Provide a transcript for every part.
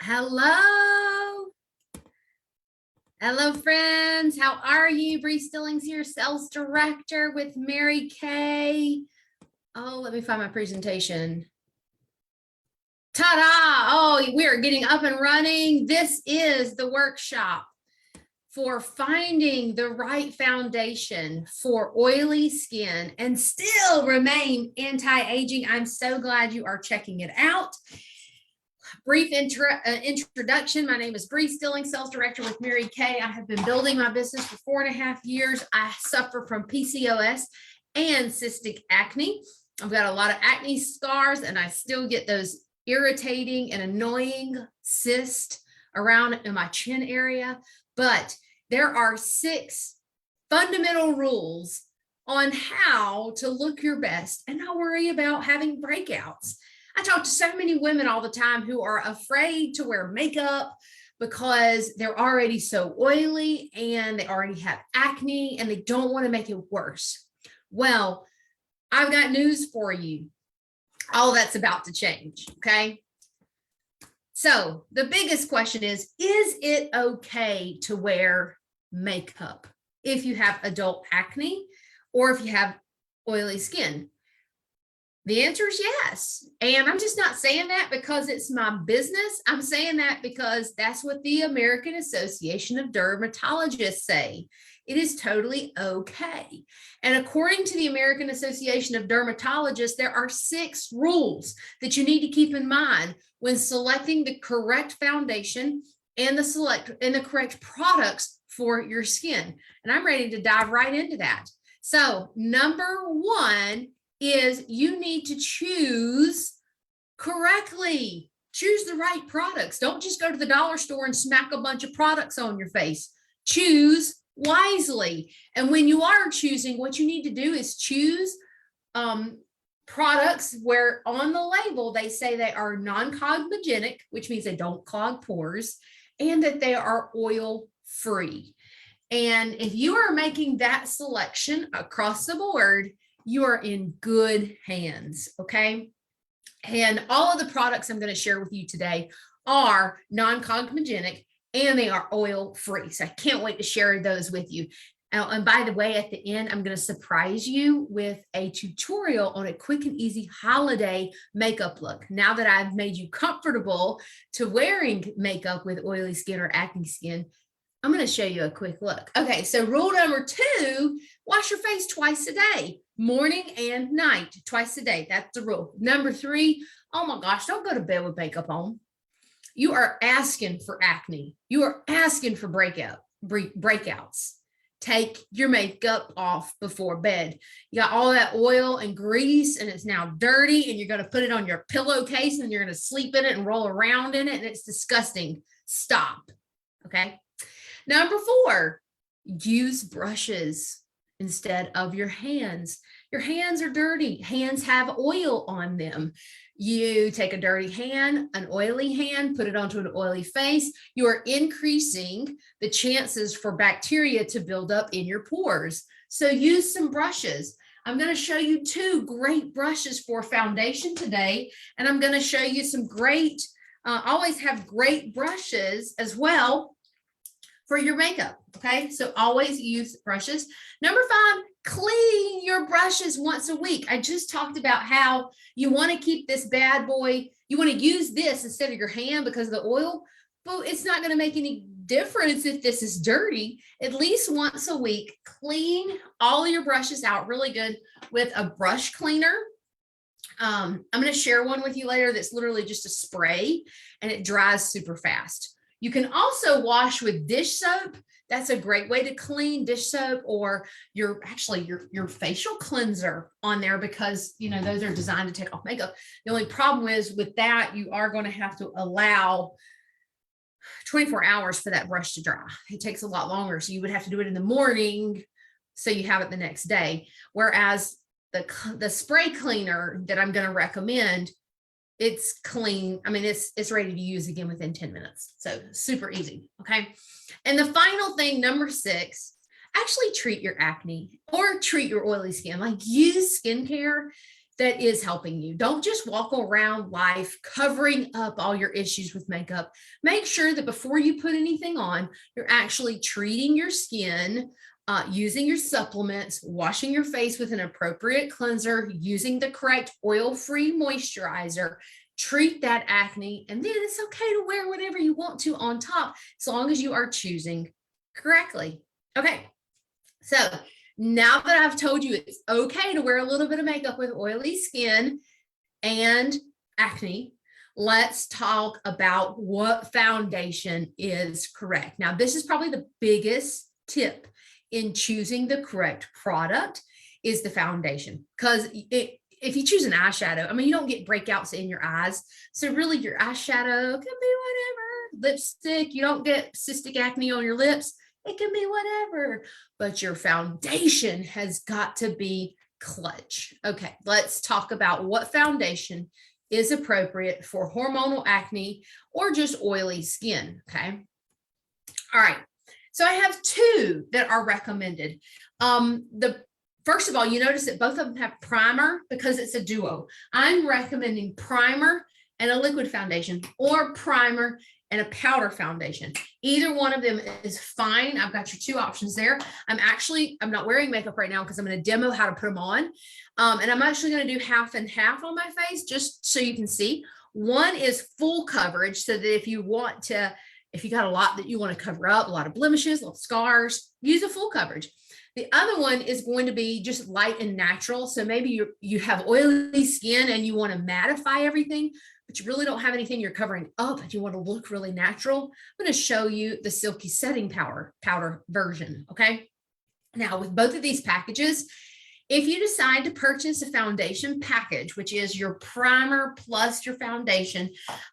Hello. Hello, friends. How are you? Bree Stillings here, Sales Director with Mary Kay. Oh, let me find my presentation. Ta-da! Oh, we are getting up and running. This is the workshop for finding the right foundation for oily skin and still remain anti-aging. I'm so glad you are checking it out. Brief introduction. My name is Bree Stillings, Sales Director with Mary Kay. I have been building my business for 4.5 years. I suffer from PCOS and cystic acne. I've got a lot of acne scars and I still get those irritating and annoying cysts around in my chin area. But there are 6 fundamental rules on how to look your best and not worry about having breakouts. I talk to so many women all the time who are afraid to wear makeup because they're already so oily and they already have acne and they don't want to make it worse. Well, I've got news for you. All that's about to change, okay? So the biggest question is it okay to wear makeup if you have adult acne or if you have oily skin? The answer is yes. And I'm just not saying that because it's my business. I'm saying that because that's what the American Association of Dermatologists say. It is totally okay. And according to the American Association of Dermatologists, there are 6 rules that you need to keep in mind when selecting the correct foundation and the correct products for your skin. And I'm ready to dive right into that. So number 1 is you need to choose correctly. Choose the right products. Don't just go to the dollar store and smack a bunch of products on your face. Choose wisely. And when you are choosing, what you need to do is choose products where on the label they say they are non-comedogenic, which means they don't clog pores, and that they are oil-free. And if you are making that selection across the board, you are in good hands, okay? And all of the products I'm going to share with you today are non-comedogenic and they are oil-free. So I can't wait to share those with you. And by the way, at the end, I'm going to surprise you with a tutorial on a quick and easy holiday makeup look. Now that I've made you comfortable to wearing makeup with oily skin or acne skin, I'm going to show you a quick look. Okay, so rule number 2, wash your face twice a day, morning and night, twice a day. That's the rule. Number 3, oh my gosh, don't go to bed with makeup on. You are asking for acne. You are asking for breakouts. Take your makeup off before bed. You got all that oil and grease and it's now dirty and you're going to put it on your pillowcase and you're going to sleep in it and roll around in it and it's disgusting. Stop, okay? Number 4, use brushes instead of your hands. Your hands are dirty. Hands have oil on them. You take a dirty hand, an oily hand, put it onto an oily face. You are increasing the chances for bacteria to build up in your pores. So use some brushes. I'm going to show you 2 great brushes for foundation today. And I'm going to show you some great, always have great brushes as well for your makeup, okay? So always use brushes. Number 5, clean your brushes once a week. I just talked about how you want to keep this bad boy, you want to use this instead of your hand because of the oil, but it's not going to make any difference if this is dirty. At least once a week, clean all your brushes out really good with a brush cleaner. I'm going to share one with you later that's literally just a spray and it dries super fast. You can also wash with dish soap. That's a great way to clean, dish soap or your facial cleanser on there because, you know, those are designed to take off makeup. The only problem is with that, you are going to have to allow 24 hours for that brush to dry. It takes a lot longer. So you would have to do it in the morning so you have it the next day. Whereas the spray cleaner that I'm going to recommend, it's clean. I mean, it's ready to use again within 10 minutes. So super easy. Okay. And the final thing, number 6, actually treat your acne or treat your oily skin. Like use skincare that is helping you. Don't just walk around life covering up all your issues with makeup. Make sure that before you put anything on, you're actually treating your skin, using your supplements, washing your face with an appropriate cleanser, using the correct oil-free moisturizer, treat that acne, and then it's okay to wear whatever you want to on top, as long as you are choosing correctly. Okay, so now that I've told you it's okay to wear a little bit of makeup with oily skin and acne, let's talk about what foundation is correct. Now, this is probably the biggest tip in choosing the correct product is the foundation, because if you choose an eyeshadow, I mean, you don't get breakouts in your eyes. So really your eyeshadow can be whatever. Lipstick, you don't get cystic acne on your lips. It can be whatever, but your foundation has got to be clutch. Okay, let's talk about what foundation is appropriate for hormonal acne or just oily skin, okay? All right, so I have two that are recommended. First of all, you notice that both of them have primer because it's a duo. I'm recommending primer and a liquid foundation, or primer and a powder foundation. Either one of them is fine. I've got your two options there. I'm not wearing makeup right now because I'm going to demo how to put them on. And I'm actually going to do half and half on my face just so you can see. One is full coverage, so that if you got a lot that you want to cover up, a lot of blemishes, little scars, use a full coverage. The other one is going to be just light and natural. So maybe you have oily skin and you want to mattify everything, but you really don't have anything you're covering up and you want to look really natural. I'm going to show you the Silky setting powder version. Okay. Now with both of these packages, if you decide to purchase a foundation package, which is your primer plus your foundation,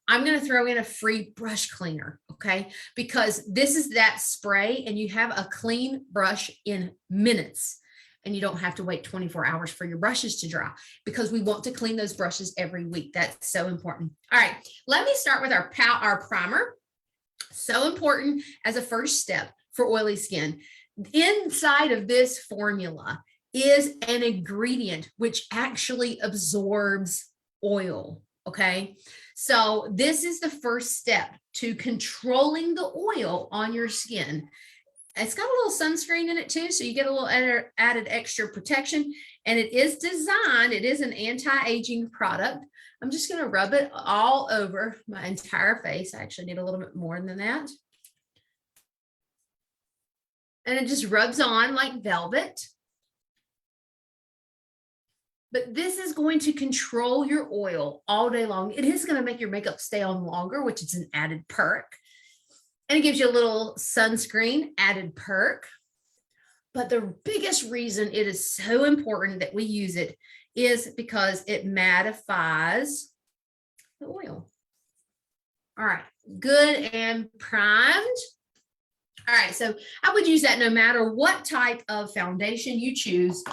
I'm going to throw in a free brush cleaner, okay? Because this is that spray and you have a clean brush in minutes and you don't have to wait 24 hours for your brushes to dry, because we want to clean those brushes every week. That's so important. All right, let me start with our primer. So important as a first step for oily skin. Inside of this formula is an ingredient which actually absorbs oil, okay? So this is the first step to controlling the oil on your skin. It's got a little sunscreen in it too, so you get a little added extra protection, and it is an anti-aging product. I'm just gonna rub it all over my entire face. I actually need a little bit more than that. And it just rubs on like velvet. But this is going to control your oil all day long. It is going to make your makeup stay on longer, which is an added perk. And it gives you a little sunscreen, added perk. But the biggest reason it is so important that we use it is because it mattifies the oil. All right, good and primed. All right, so I would use that no matter what type of foundation you choose.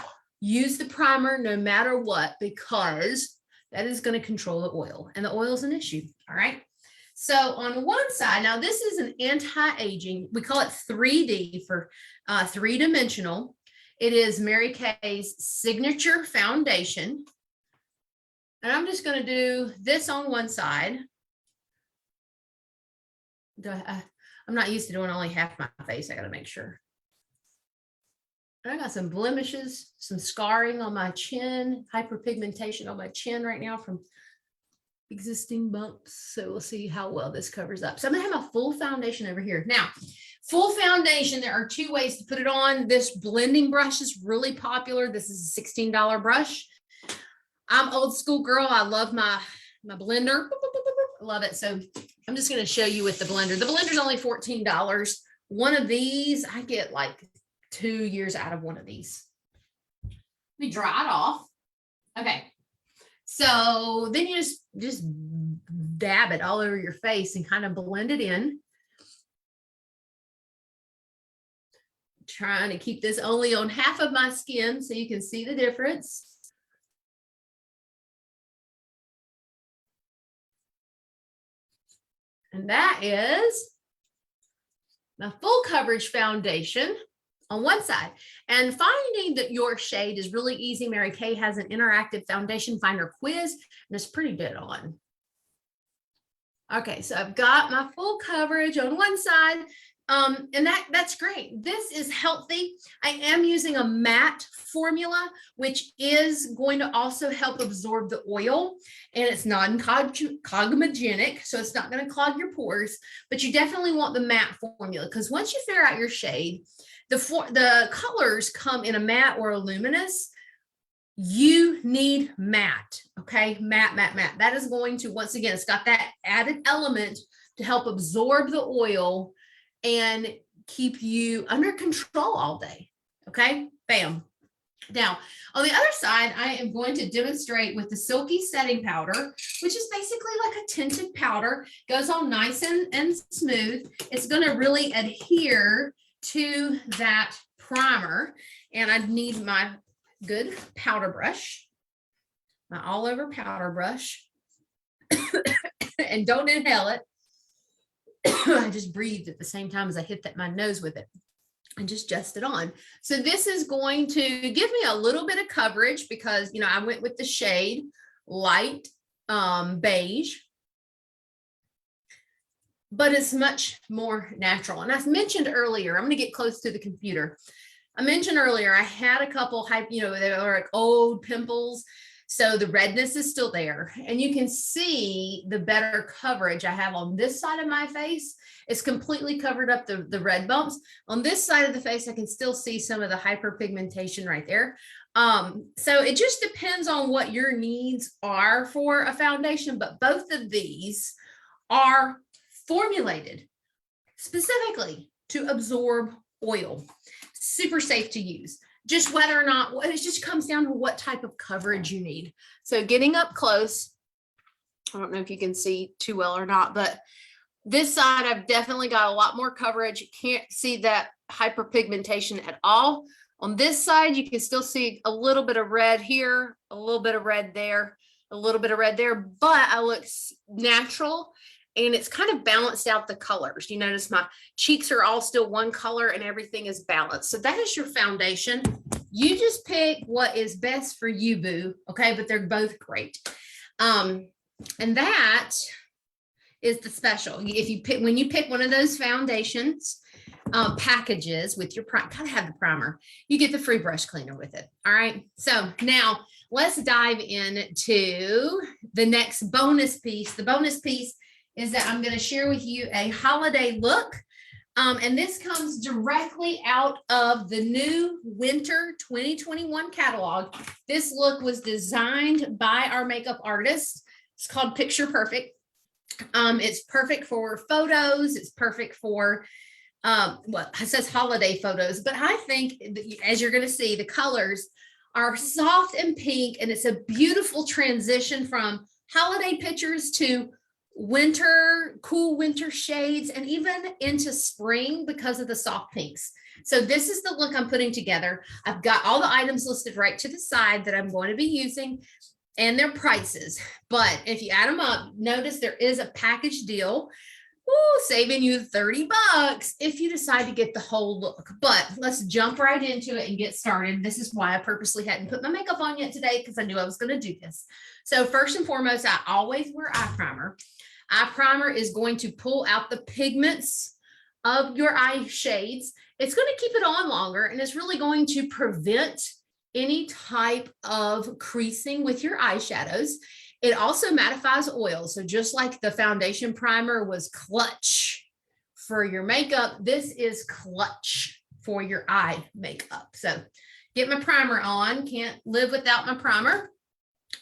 Use the primer no matter what, because that is going to control the oil, and the oil is an issue. All right. So on one side, now this is an anti-aging, we call it 3D for three-dimensional. It is Mary Kay's signature foundation. And I'm just going to do this on one side. I'm not used to doing only half my face. I got to make sure. I got some blemishes, some scarring on my chin, hyperpigmentation on my chin right now from existing bumps. So we'll see how well this covers up. So I'm gonna have a full foundation over here. Now, full foundation, there are two ways to put it on. This blending brush is really popular. This is a $16 brush. I'm old school girl. I love my blender. I love it. So I'm just gonna show you with the blender. The blender's only $14. One of these, I get like 2 years out of one of these. Let me dry it off. Okay. So then you just dab it all over your face and kind of blend it in. Trying to keep this only on half of my skin so you can see the difference. And that is my full coverage foundation. on one side. And finding that your shade is really easy. Mary Kay has an interactive foundation finder quiz, and it's pretty dead on. Okay, so I've got my full coverage on one side. And that's great. This is healthy. I am using a matte formula, which is going to also help absorb the oil, and it's non-cogmogenic, so it's not going to clog your pores, but you definitely want the matte formula, because once you figure out your shade, the colors come in a matte or a luminous. You need matte, okay? Matte. That is going to, once again, it's got that added element to help absorb the oil and keep you under control all day, okay? Bam. Now, on the other side, I am going to demonstrate with the Silky setting powder, which is basically like a tinted powder, goes on nice and smooth. It's gonna really adhere to that primer, and I need my good powder brush, my all over powder brush, and don't inhale it. I just breathed at the same time as I hit my nose with it and just it on. So this is going to give me a little bit of coverage because, you know, I went with the shade light beige, but it's much more natural. And I've mentioned earlier, I'm going to get close to the computer. I mentioned earlier, I had a couple they were like old pimples. So the redness is still there, and you can see the better coverage I have on this side of my face. It's completely covered up the red bumps. On this side of the face, I can still see some of the hyperpigmentation right there. So it just depends on what your needs are for a foundation, but both of these are formulated specifically to absorb oil. Super safe to use. Just whether or not, it just comes down to what type of coverage you need. So getting up close, I don't know if you can see too well or not, but this side, I've definitely got a lot more coverage. You can't see that hyperpigmentation at all. On this side, you can still see a little bit of red here, a little bit of red there, a little bit of red there, but I look natural. And it's kind of balanced out the colors. You notice my cheeks are all still one color and everything is balanced. So that is your foundation. You just pick what is best for you, boo. Okay, but they're both great. And that is the special. If you pick, when you pick one of those foundations packages with your gotta have the primer, you get the free brush cleaner with it. All right. So now let's dive into the next bonus piece. The bonus piece is that I'm going to share with you a holiday look. And this comes directly out of the new winter 2021 catalog. This look was designed by our makeup artist. It's called Picture Perfect. It's perfect for photos. It's perfect for, well, it says holiday photos, but I think as you're going to see, the colors are soft and pink, and it's a beautiful transition from holiday pictures to winter, cool winter shades, and even into spring because of the soft pinks. So this is the look I'm putting together. I've got all the items listed right to the side that I'm going to be using and their prices. But if you add them up, notice there is a package deal. Woo, saving you 30 bucks if you decide to get the whole look. But let's jump right into it and get started. This is why I purposely hadn't put my makeup on yet today, because I knew I was going to do this. So first and foremost, I always wear eye primer. Eye primer is going to pull out the pigments of your eye shades. It's going to keep it on longer, and it's really going to prevent any type of creasing with your eyeshadows. It also mattifies oil. So just like the foundation primer was clutch for your makeup, this is clutch for your eye makeup. So get my primer on. Can't live without my primer.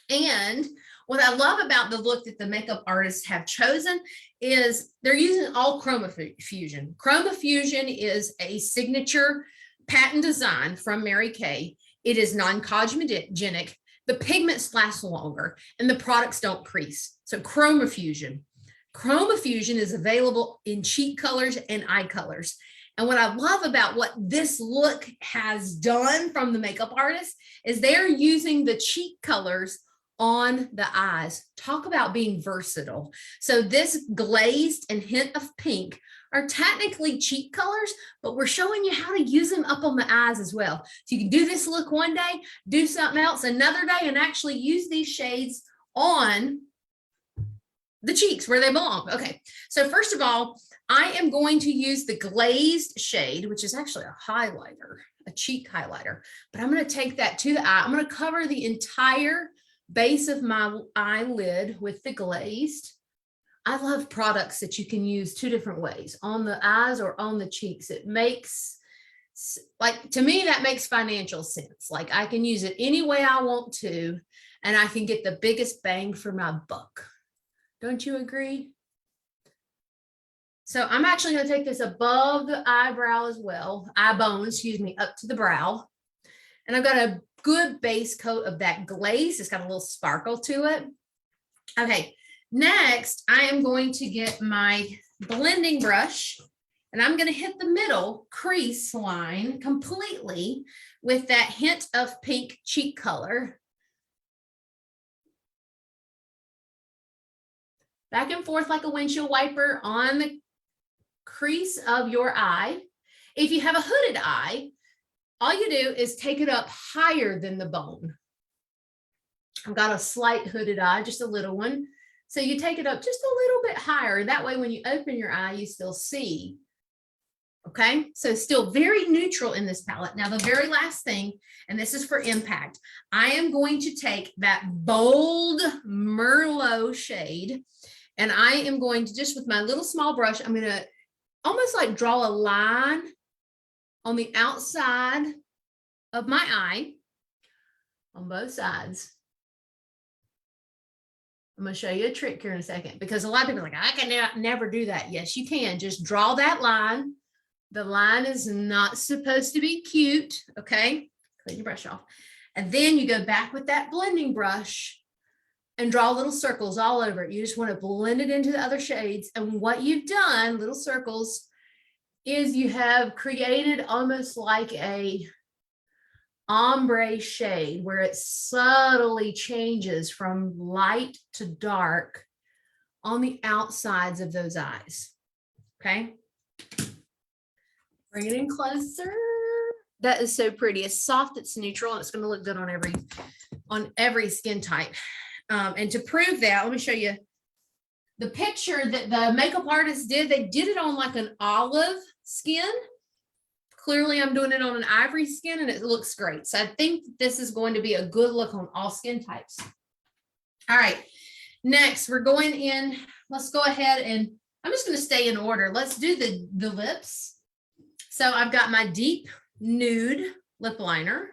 And what I love about the look that the makeup artists have chosen is they're using all Chroma Fusion. Chroma Fusion is a signature patent design from Mary Kay. It is non-cogmogenic. The pigments last longer and the products don't crease. So Chroma Fusion. Chroma Fusion is available in cheek colors and eye colors. And what I love about what this look has done from the makeup artist is they're using the cheek colors on the eyes. Talk about being versatile. So this glazed and hint of pink are technically cheek colors, but we're showing you how to use them up on the eyes as well. So you can do this look one day, do something else another day, and actually use these shades on the cheeks where they belong. Okay, so first of all, I am going to use the glazed shade, which is actually a highlighter, a cheek highlighter, but I'm going to take that to the eye. I'm going to cover the entire base of my eyelid with the glazed. I love products that you can use two different ways, on the eyes or on the cheeks. It makes, like, to me, that makes financial sense. Like, I can use it any way I want to, and I can get the biggest bang for my buck. Don't you agree? So I'm actually going to take this above the eyebrow as well, eye bone, excuse me, up to the brow. And I've got a good base coat of that glaze. It's got a little sparkle to it. Okay, next I am going to get my blending brush, and I'm going to hit the middle crease line completely with that hint of pink cheek color. Back and forth like a windshield wiper on the crease of your eye. If you have a hooded eye, all you do is take it up higher than the bone. I've got a slight hooded eye, just a little one. So you take it up just a little bit higher. That way, when you open your eye, you still see. Okay, so still very neutral in this palette. Now, the very last thing, and this is for impact, I am going to take that bold Merlot shade, and I am going to, just with my little small brush, I'm going to almost like draw a line on the outside of my eye on both sides. I'm going to show you a trick here in a second, because a lot of people are like, I can never do that. Yes, you can. Just draw that line. The line is not supposed to be cute. Okay, clean your brush off. And then you go back with that blending brush and draw little circles all over it. You just want to blend it into the other shades. And what you've done, little circles, is you have created almost like a ombre shade where it subtly changes from light to dark on the outsides of those eyes. Okay. Bring it in closer. That is so pretty. It's soft, it's neutral, and it's going to look good on every skin type. And to prove that, let me show you the picture that the makeup artist did. They did it on like an olive skin. Clearly, I'm doing it on an ivory skin, and it looks great. So I think this is going to be a good look on all skin types. All right, next we're going in. Let's go ahead, and I'm just going to stay in order. Let's do the lips. So I've got my deep nude lip liner,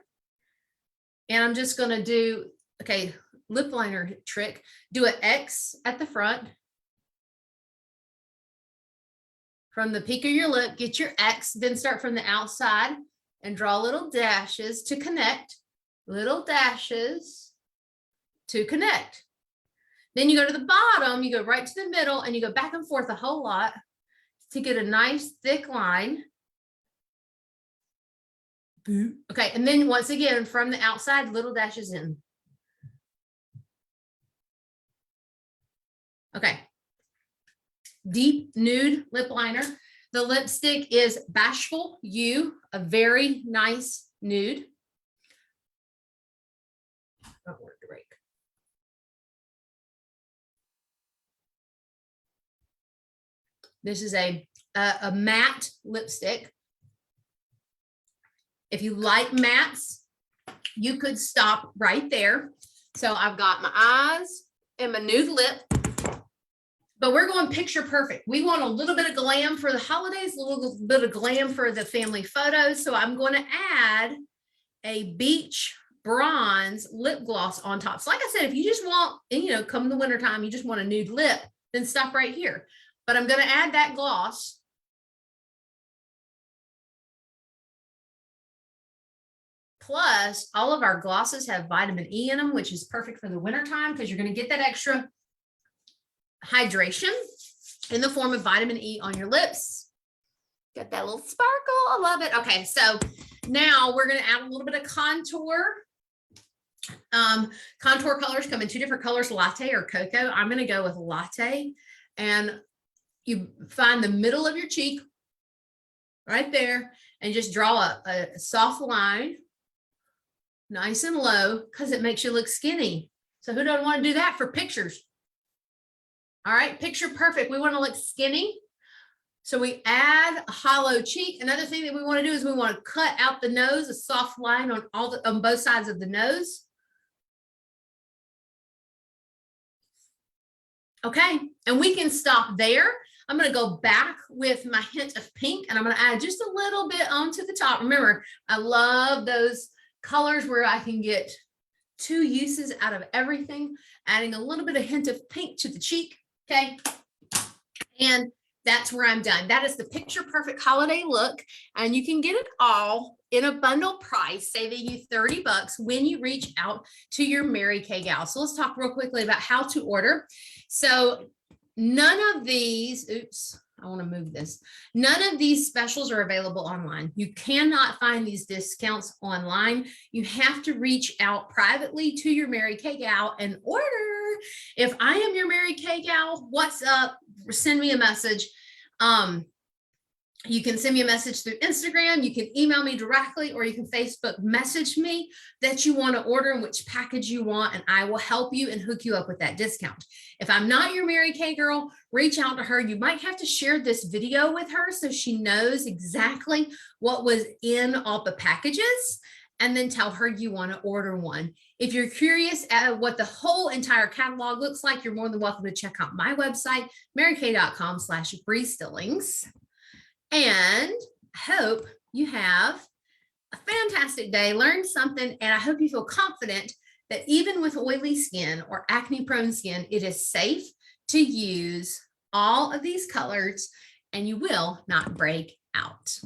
and I'm just going to do, okay, lip liner trick. Do an X at the front. From the peak of your lip, get your X, then start from the outside and draw little dashes to connect, little dashes to connect. Then you go to the bottom, you go right to the middle, and you go back and forth a whole lot to get a nice thick line. Okay, and then once again, from the outside, little dashes in. Okay. Deep nude lip liner. The lipstick is Bashful You, a very nice nude. Don't work to break. This is a matte lipstick. If you like mattes, you could stop right there. So I've got my eyes and my nude lip. But we're going picture perfect. We want a little bit of glam for the holidays, a little bit of glam for the family photos. So I'm going to add a beach bronze lip gloss on top. So like I said, if you just want, and come the winter time, you just want a nude lip, then stop right here. But I'm going to add that gloss. Plus, all of our glosses have vitamin E in them, which is perfect for the winter time because you're going to get that extra hydration in the form of vitamin E on your lips. Got that little sparkle. I love it. Okay, so now we're going to add a little bit of contour Contour colors come in 2 different colors, latte or cocoa. I'm going to go with latte. And you find the middle of your cheek right there and just draw a soft line, nice and low, because it makes you look skinny. So who doesn't want to do that for pictures? All right, picture perfect. We want to look skinny. So we add a hollow cheek. Another thing that we want to do is we want to cut out the nose, a soft line on both sides of the nose. Okay, and we can stop there. I'm going to go back with my hint of pink, and I'm going to add just a little bit onto the top. Remember, I love those colors where I can get 2 uses out of everything, adding a little bit of hint of pink to the cheek. Okay, and that's where I'm done. That is the picture perfect holiday look, and you can get it all in a bundle price, saving you $30 when you reach out to your Mary Kay gal. So let's talk real quickly about how to order. So none of these, oops, I want to move this. None of these specials are available online. You cannot find these discounts online. You have to reach out privately to your Mary Kay gal and order. If I am your Mary Kay gal, what's up? Send me a message. You can send me a message through Instagram. You can email me directly, or you can Facebook message me that you want to order and which package you want, and I will help you and hook you up with that discount. If I'm not your Mary Kay girl, reach out to her. You might have to share this video with her so she knows exactly what was in all the packages, and then tell her you want to order one. If you're curious at what the whole entire catalog looks like, you're more than welcome to check out my website, marykay.com/breestillings. And I hope you have a fantastic day, learn something, and I hope you feel confident that even with oily skin or acne-prone skin, it is safe to use all of these colors and you will not break out.